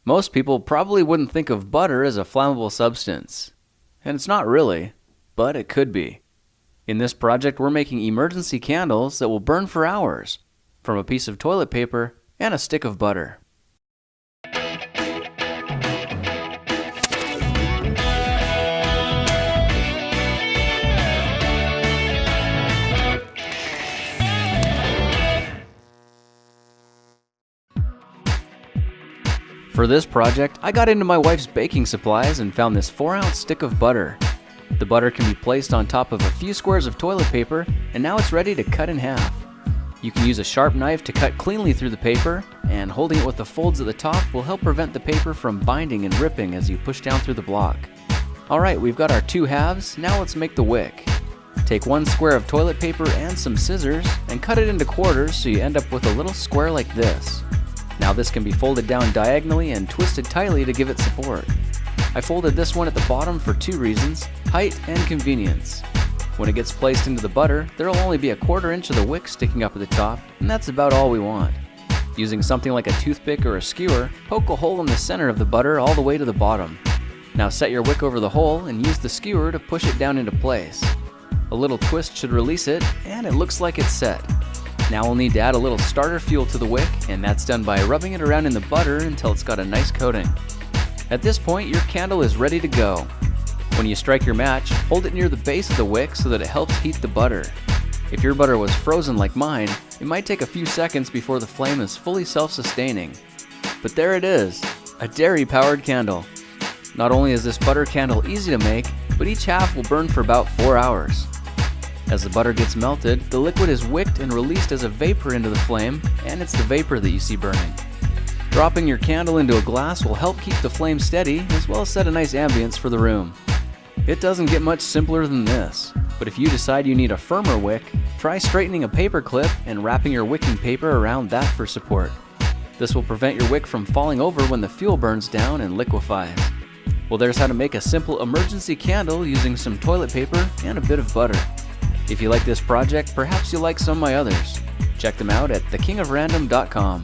Most people probably wouldn't think of butter as a flammable substance. And it's not really, but it could be. In this project, we're making emergency candles that will burn for hours from a piece of toilet paper and a stick of butter. For this project, I got into my wife's baking supplies and found this 4-ounce stick of butter. The butter can be placed on top of a few squares of toilet paper, and now it's ready to cut in half. You can use a sharp knife to cut cleanly through the paper, and holding it with the folds at the top will help prevent the paper from binding and ripping as you push down through the block. Alright, we've got our 2 halves, now let's make the wick. Take 1 square of toilet paper and some scissors, and cut it into quarters so you end up with a little square like this. Now this can be folded down diagonally and twisted tightly to give it support. I folded this one at the bottom for 2 reasons, height and convenience. When it gets placed into the butter, there will only be a 1/4 inch of the wick sticking up at the top, and that's about all we want. Using something like a toothpick or a skewer, poke a hole in the center of the butter all the way to the bottom. Now set your wick over the hole and use the skewer to push it down into place. A little twist should release it, and it looks like it's set. Now we'll need to add a little starter fuel to the wick, and that's done by rubbing it around in the butter until it's got a nice coating. At this point, your candle is ready to go. When you strike your match, hold it near the base of the wick so that it helps heat the butter. If your butter was frozen like mine, it might take a few seconds before the flame is fully self-sustaining. But there it is, a dairy-powered candle. Not only is this butter candle easy to make, but each half will burn for about 4 hours. As the butter gets melted, the liquid is wicked and released as a vapor into the flame, and it's the vapor that you see burning. Dropping your candle into a glass will help keep the flame steady, as well as set a nice ambience for the room. It doesn't get much simpler than this, but if you decide you need a firmer wick, try straightening a paper clip and wrapping your wicking paper around that for support. This will prevent your wick from falling over when the fuel burns down and liquefies. Well, there's how to make a simple emergency candle using some toilet paper and a bit of butter. If you like this project, perhaps you'll like some of my others. Check them out at thekingofrandom.com.